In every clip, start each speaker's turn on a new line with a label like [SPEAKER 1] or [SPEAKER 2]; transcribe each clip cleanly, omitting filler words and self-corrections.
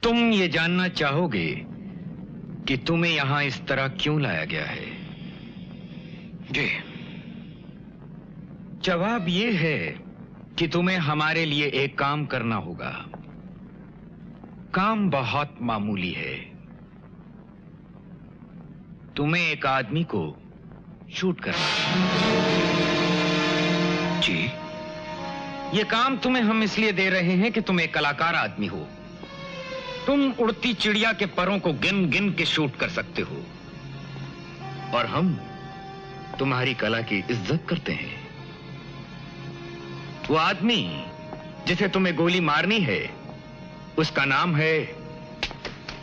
[SPEAKER 1] तुम ये जानना चाहोगे कि तुम्हें यहां इस तरह क्यों लाया गया है?
[SPEAKER 2] जी।
[SPEAKER 1] जवाब ये है कि तुम्हें हमारे लिए एक काम करना होगा। काम बहुत मामूली है। तुम्हें एक आदमी को शूट करना है।
[SPEAKER 2] जी।
[SPEAKER 1] ये काम तुम्हें हम इसलिए दे रहे हैं कि तुम एक कलाकार आदमी हो। तुम उड़ती चिड़िया के परों को गिन गिन के शूट कर सकते हो और हम तुम्हारी कला की इज्जत करते हैं। वो आदमी जिसे तुम्हें गोली मारनी है उसका नाम है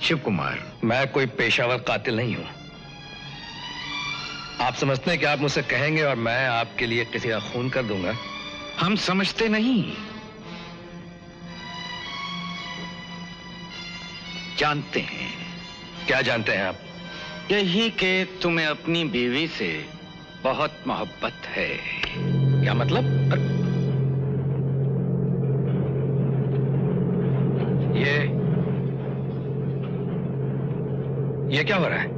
[SPEAKER 1] शिव कुमार।
[SPEAKER 2] मैं कोई पेशावर कातिल नहीं हूं। आप समझते हैं कि आप मुझसे कहेंगे और मैं आपके लिए किसी का खून कर दूंगा?
[SPEAKER 1] हम समझते नहीं, जानते हैं।
[SPEAKER 2] क्या जानते हैं आप?
[SPEAKER 1] यही कि तुम्हें अपनी बीवी से बहुत मोहब्बत है।
[SPEAKER 2] क्या मतलब? ये क्या हो रहा है?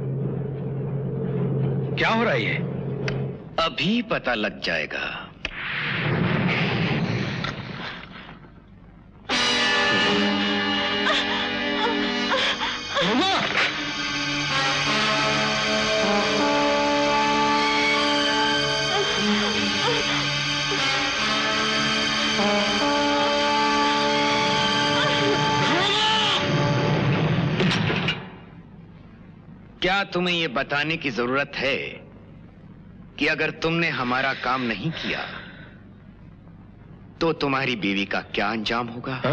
[SPEAKER 2] क्या हो रहा है ये?
[SPEAKER 1] अभी पता लग जाएगा। क्या तुम्हें यह बताने की जरूरत है कि अगर तुमने हमारा काम नहीं किया तो तुम्हारी बीवी का क्या अंजाम होगा?
[SPEAKER 2] हा?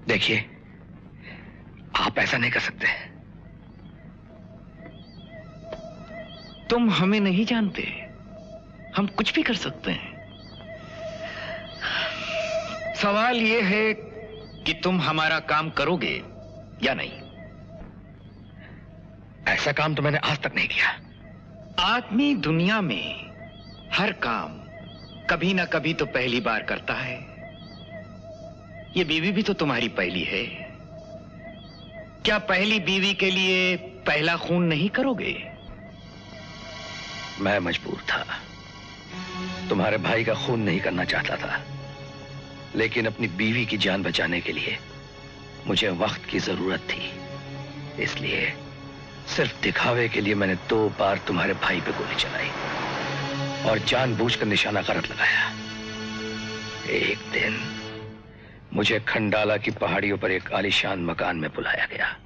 [SPEAKER 2] देखिए, आप ऐसा नहीं कर सकते।
[SPEAKER 1] तुम हमें नहीं जानते, हम कुछ भी कर सकते हैं। सवाल यह है कि तुम हमारा काम करोगे या नहीं।
[SPEAKER 2] ऐसा काम तो मैंने आज तक नहीं किया।
[SPEAKER 1] आदमी दुनिया में हर काम कभी ना कभी तो पहली बार करता है। ये बीवी भी तो तुम्हारी पहली है। क्या पहली बीवी के लिए पहला खून नहीं करोगे?
[SPEAKER 2] मैं मजबूर था। तुम्हारे भाई का खून नहीं करना चाहता था, लेकिन अपनी बीवी की जान बचाने के लिए मुझे वक्त की जरूरत थी। इसलिए सिर्फ दिखावे के लिए मैंने 2 बार तुम्हारे भाई पे गोली चलाई और जानबूझकर निशाना गलत लगाया। एक दिन मुझे खंडाला की पहाड़ियों पर एक आलीशान मकान में बुलाया गया।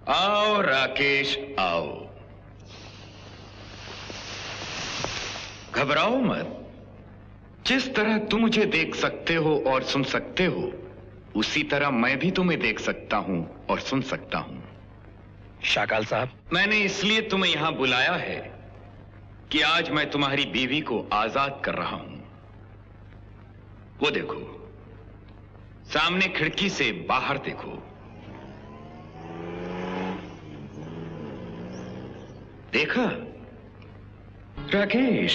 [SPEAKER 1] आओ राकेश, आओ। घबराओ मत। जिस तरह तुम मुझे देख सकते हो और सुन सकते हो, उसी तरह मैं भी तुम्हें देख सकता हूं और सुन सकता हूं।
[SPEAKER 2] शाकाल साहब,
[SPEAKER 1] मैंने इसलिए तुम्हें यहां बुलाया है कि आज मैं तुम्हारी बीवी को आजाद कर रहा हूं। वो देखो, सामने खिड़की से बाहर देखो। देखा राकेश,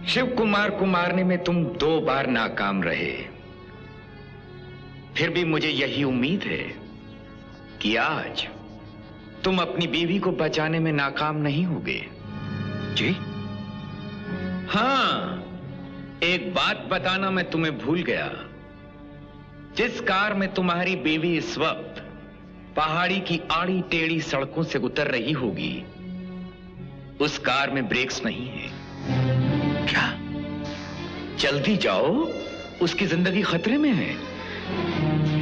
[SPEAKER 1] शिव कुमार को मारने में तुम 2 बार नाकाम रहे। फिर भी मुझे यही उम्मीद है कि आज तुम अपनी बीवी को बचाने में नाकाम नहीं होगे।
[SPEAKER 2] जी?
[SPEAKER 1] हां, एक बात बताना मैं तुम्हें भूल गया। जिस कार में तुम्हारी बीवी इस वक्त पहाड़ी की आड़ी टेढ़ी सड़कों से उतर रही होगी, उस कार में ब्रेक्स नहीं है।
[SPEAKER 2] क्या?
[SPEAKER 1] जल्दी जाओ, उसकी जिंदगी खतरे में है।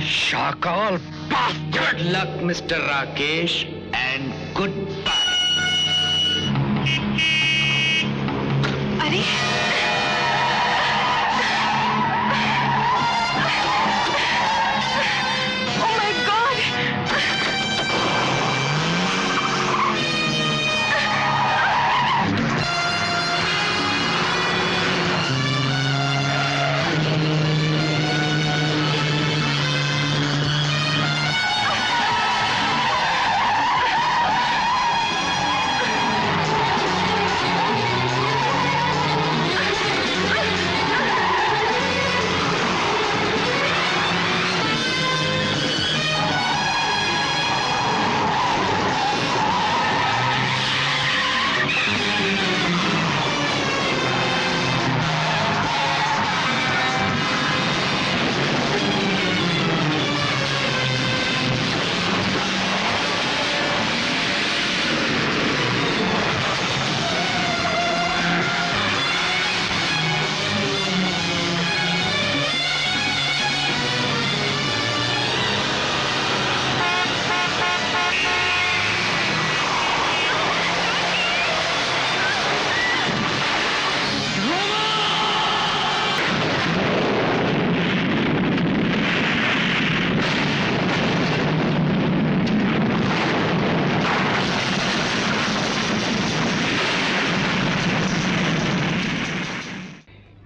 [SPEAKER 2] Shakaal,
[SPEAKER 1] good luck mister Rakesh and good bye.
[SPEAKER 3] अरे Oh my God!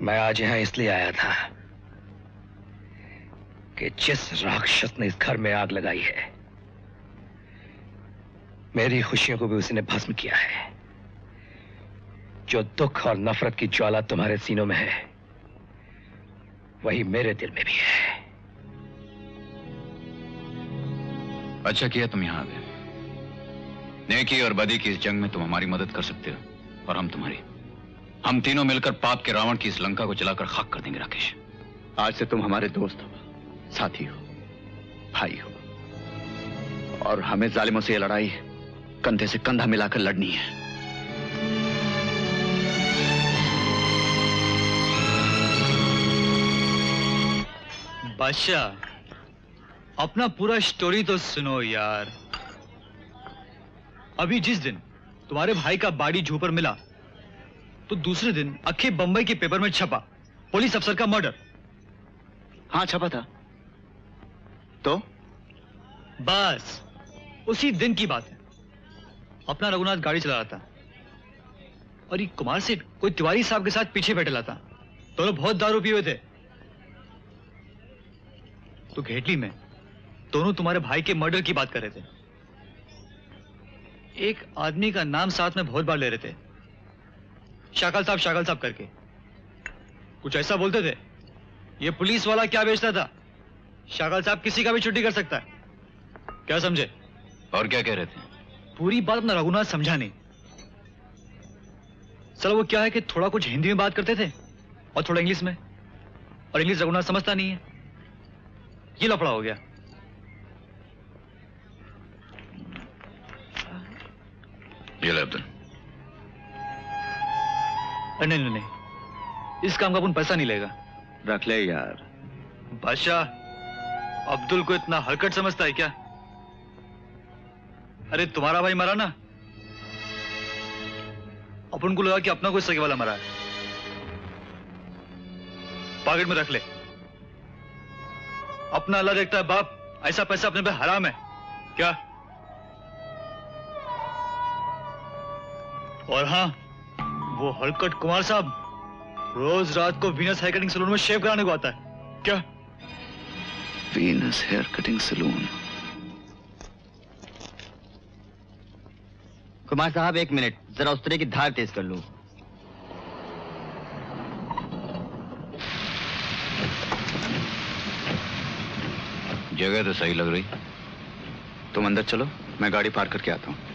[SPEAKER 2] मैं आज यहां इसलिए आया था कि जिस राक्षस ने इस घर में आग लगाई है, मेरी खुशियों को भी उसी ने भस्म किया है। जो दुख और नफरत की ज्वाला तुम्हारे सीनों में है, वही मेरे दिल में भी है।
[SPEAKER 4] अच्छा किया तुम यहां आ गए। नेकी और बदी की इस जंग में तुम हमारी मदद कर सकते हो और हम तुम्हारी। हम तीनों मिलकर पाप के रावण की इस लंका को जलाकर खाक कर देंगे। राकेश,
[SPEAKER 5] आज से तुम हमारे दोस्त हो, साथी हो, भाई हो, और हमें जालिमों से ये लड़ाई कंधे से कंधा मिलाकर लड़नी है।
[SPEAKER 6] बादशाह, अपना पूरा स्टोरी तो सुनो यार। अभी जिस दिन तुम्हारे भाई का बॉडी जू पर मिला, तो दूसरे दिन अखे बंबई के पेपर में छपा पुलिस अफसर का मर्डर।
[SPEAKER 5] हाँ, छपा था। तो
[SPEAKER 6] बस उसी दिन की बात है। अपना रघुनाथ गाड़ी चला रहा था और ये कुमार सेठ कोई तिवारी साहब के साथ पीछे बैठा था। दोनों बहुत दारू पिए हुए थे। तो घेटली में दोनों तुम्हारे भाई के मर्डर की बात कर रहे थे। एक आदमी का नाम साथ में बहुत बार ले रहे थे, शाकल साहब करके। कुछ ऐसा बोलते थे, ये पुलिस वाला क्या बेचता था, शाकल साहब किसी का भी छुट्टी कर सकता है। क्या समझे?
[SPEAKER 4] और क्या कह रहे थे?
[SPEAKER 6] पूरी बात अपना रघुनाथ समझा नहीं। चलो, वो क्या है कि थोड़ा कुछ हिंदी में बात करते थे और थोड़ा इंग्लिश में, और इंग्लिश रघुनाथ समझता नहीं है। ये लफड़ा हो गया।
[SPEAKER 4] ये ले अब्दुल।
[SPEAKER 6] नहीं, इस काम का अपन पैसा नहीं लेगा।
[SPEAKER 5] रख ले यार।
[SPEAKER 6] बादशाह, अब्दुल को इतना हरकत समझता है क्या? अरे तुम्हारा भाई मरा ना, अपन को लगा कि अपना कोई सगे वाला मरा है। पॉकेट में रख ले। अपना अल्लाह देखता है बाप, ऐसा पैसा अपने पे हराम है क्या? और हाँ, वो हरकट कुमार साहब रोज रात को वीनस हेयर कटिंग सैलून में शेव कराने को आता है क्या?
[SPEAKER 5] Venus hair cutting salon.
[SPEAKER 7] Kumar साहब, 1 मिनट, जरा उस तरह की धार तेज कर लूं।
[SPEAKER 4] जगह तो सही लग रही।
[SPEAKER 5] तुम अंदर चलो, मैं गाड़ी पार करके आता हूं।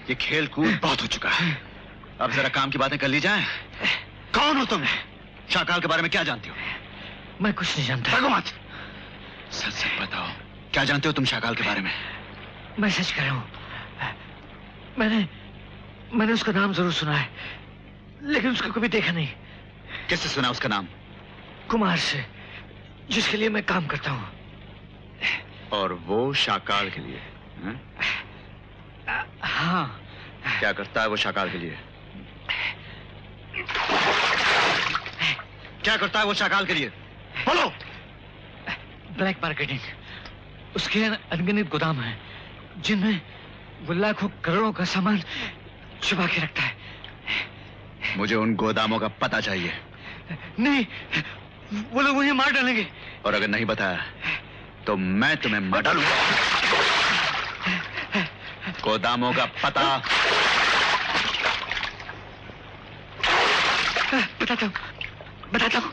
[SPEAKER 5] ये खेल कूद बहुत हो चुका है। अब जरा काम की बातें कर ली जाए। कौन हो तुम? शाकाल के बारे में क्या जानती हो?
[SPEAKER 7] मैं कुछ नहीं जानता।
[SPEAKER 5] भागो मत। सच सच बताओ, क्या जानते हो तुम शाकाल के बारे में?
[SPEAKER 7] मैं सच कह रहा हूं। मैंने उसका नाम जरूर सुना है, लेकिन उसको कभी देखा नहीं।
[SPEAKER 5] किससे सुना उसका नाम?
[SPEAKER 7] कुमार से। जिसके लिए मैं काम करता हूँ।
[SPEAKER 5] और वो शाकाल के लिए?
[SPEAKER 7] हाँ।
[SPEAKER 5] क्या करता है वो शाकाल के लिए? क्या करता है वो शाकाल के लिए? बोलो।
[SPEAKER 7] Black marketing. उसके अनगिनत गोदाम हैं जिनमें वो लाखों करोड़ों का सामान छुपा के रखता है।
[SPEAKER 5] मुझे उन गोदामों का पता चाहिए।
[SPEAKER 7] नहीं, वो लोग मुझे मार डालेंगे।
[SPEAKER 5] और अगर नहीं बताया तो मैं तुम्हें मार डालूंगा। गोदामों का पता।
[SPEAKER 7] बताता हूँ।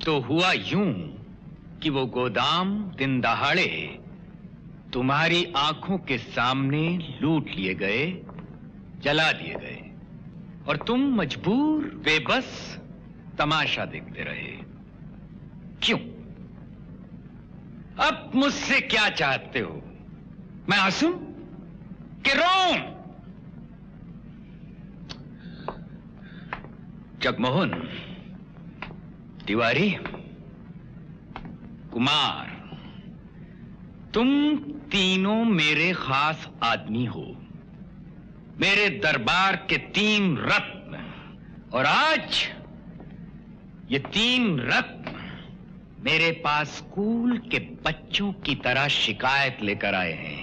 [SPEAKER 1] तो हुआ यूं कि वो गोदाम दिन दहाड़े तुम्हारी आंखों के सामने लूट लिए गए, जला दिए गए और तुम मजबूर बेबस तमाशा देखते रहे। क्यों? अब मुझसे क्या चाहते हो? मैं हंसूं कि रोऊं? जगमोहन, तिवारी, कुमार, तुम तीनों मेरे खास आदमी हो, मेरे दरबार के 3 रत्न। और आज ये 3 रत्न मेरे पास स्कूल के बच्चों की तरह शिकायत लेकर आए हैं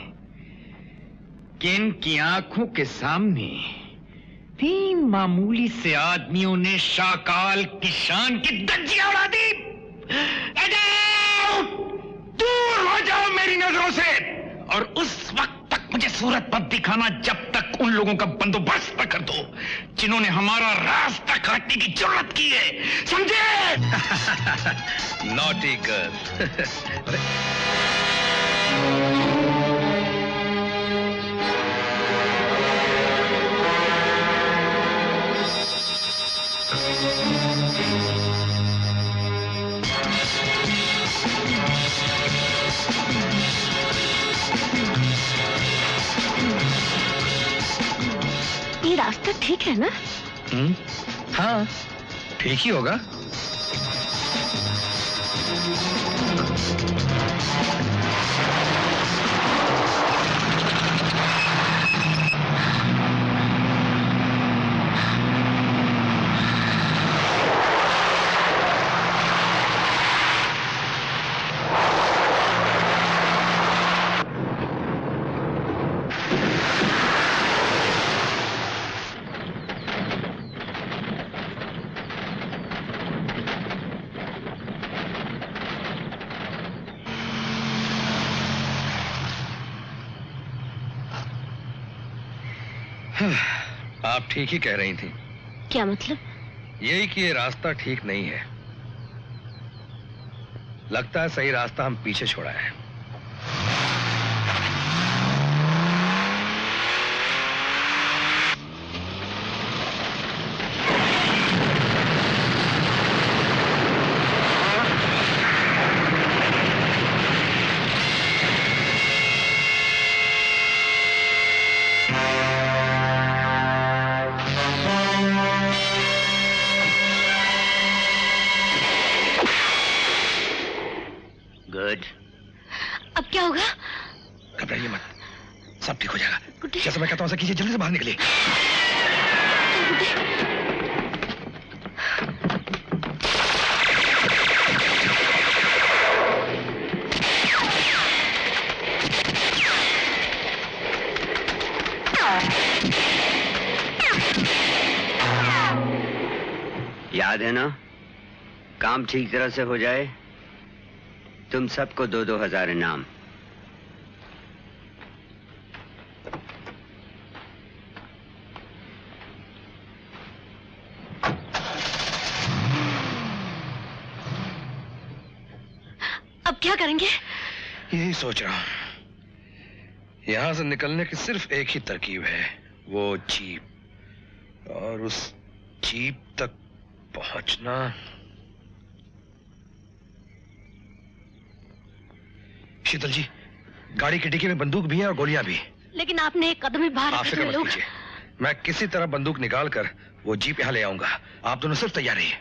[SPEAKER 1] कि इनकी आंखों के सामने 3 मामूली से आदमियों ने शाकाल की शान की धज्जियां उड़ा दी। दूर हो जाओ मेरी नजरों से, और उस वक्त तक मुझे सूरत मत दिखाना जब तक उन लोगों का बंदोबस्त न कर दो जिन्होंने हमारा रास्ता काटने की जरूरत की है, समझे?
[SPEAKER 2] Naughty girl.
[SPEAKER 3] ये रास्ता ठीक है ना?
[SPEAKER 2] हाँ, ठीक ही होगा। आप ठीक ही कह रही थी।
[SPEAKER 3] क्या मतलब?
[SPEAKER 2] यही कि ये रास्ता ठीक नहीं है। लगता है सही रास्ता हम पीछे छोड़ा है।
[SPEAKER 1] गुड।
[SPEAKER 3] अब क्या होगा?
[SPEAKER 2] घबराइए मत, सब ठीक हो जाएगा। जैसे मैं कहता हूं ऐसा कीजिए, जल्दी से बाहर निकलिए।
[SPEAKER 1] याद
[SPEAKER 8] देना, काम ठीक तरह से हो जाए, तुम सबको 2-2 हजार इनाम।
[SPEAKER 3] अब क्या करेंगे?
[SPEAKER 2] यही सोच रहा हूं। यहां से निकलने की सिर्फ एक ही तरकीब है, वो जीप, और उस जीप तक पहुंचना। शीतल जी, गाड़ी की डिक्की में बंदूक भी है और गोलियां भी।
[SPEAKER 3] लेकिन आपने एक कदम ही बाहर
[SPEAKER 2] आप
[SPEAKER 3] रखे
[SPEAKER 2] फिक्र
[SPEAKER 3] थे
[SPEAKER 2] मत
[SPEAKER 3] लोग।
[SPEAKER 2] कीजिए, मैं किसी तरह बंदूक निकालकर वो जीप यहां ले आऊंगा। आप दोनों सिर्फ तैयार रहिए।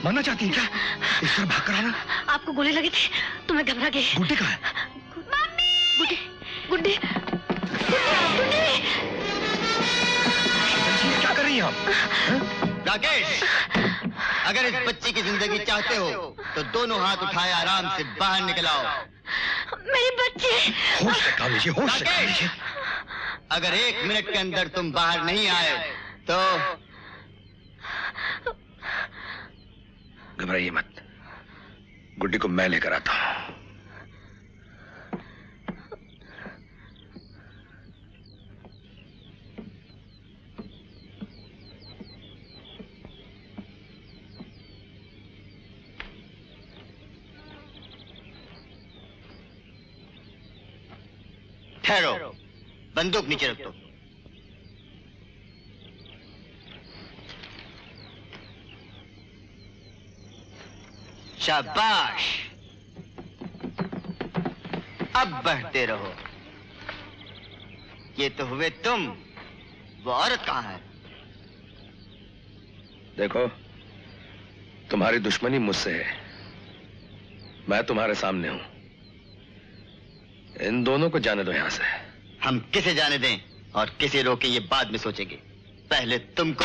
[SPEAKER 2] मरना चाहती है क्या? इस तरह भाग कर आना।
[SPEAKER 3] आपको गोली लगी थी तो मैं घबरा गई।
[SPEAKER 2] गुड्डी कहाँ है?
[SPEAKER 3] गुड्डी, गुड्डी, गुड्डी।
[SPEAKER 2] क्या कर रही हैं आप?
[SPEAKER 9] राकेश, अगर इस बच्ची की जिंदगी चाहते हो तो दोनों हाथ उठाए आराम से बाहर निकल आओ।
[SPEAKER 3] मेरी बच्ची।
[SPEAKER 2] होश से काम लीजिए, होश से काम लीजिए।
[SPEAKER 9] अगर 1 मिनट के अंदर तुम बाहर नहीं आए तो
[SPEAKER 2] घबराइए मत, गुड्डी को मैं लेकर आता हूं।
[SPEAKER 9] ठहरो, बंदूक नीचे रख दो। शाबाश, अब बढ़ते रहो। ये तो हुए तुम, वो औरत कहाँ है?
[SPEAKER 2] देखो, तुम्हारी दुश्मनी मुझसे है, मैं तुम्हारे सामने हूं। इन दोनों को जाने दो यहां से।
[SPEAKER 9] हम किसे जाने दें और किसे रोकें ये बाद में सोचेंगे, पहले तुमको।